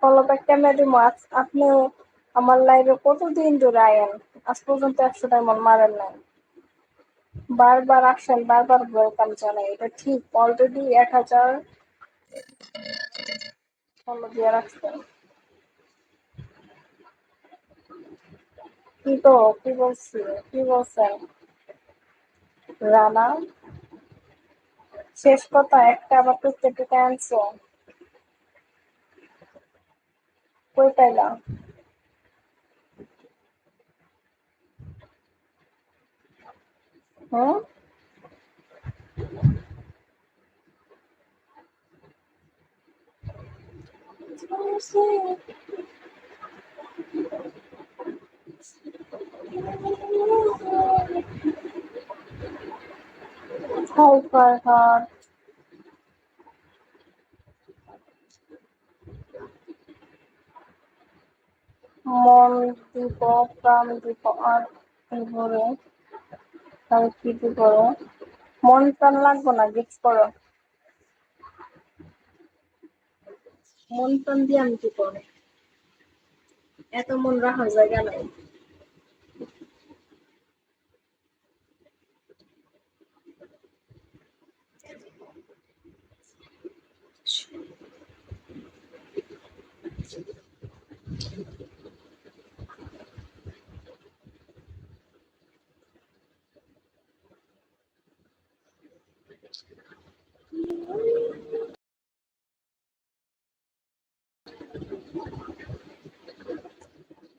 Follow back কেমনে দিব? আপনি আমার লাইভে কতদিন ধরে আয়েন, আজ পর্যন্ত 100টা এমন মারেন নাই। বারবার আসেন, বারবার ওয়েলকাম জানাই, এটা ঠিক। অলরেডি 1000 ফলো দিয়ে রাখছেন। কি তো কি বলছি, কি বলছেন রানা? শেষ কথা একটা, আবার টুকতে টুকে আনছো, কই পাইলা? হুম, হাই ফারহাদ। মন দিব, প্রাণ দিব, আর ভরে তাই কি দিব? মন প্রাণ লাগবো না, গিফট করো। মন প্রাণ দিয়ে আমি কি করবো? এত মন রাখার জায়গা নাই।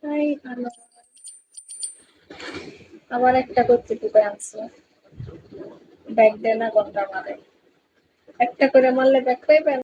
তাই ভালো। আবার একটা করতে টুকে আনছে, ব্যাগ দেয় না, গন্ডা মারে। একটা করে মারলে ব্যাগ পাইবেন।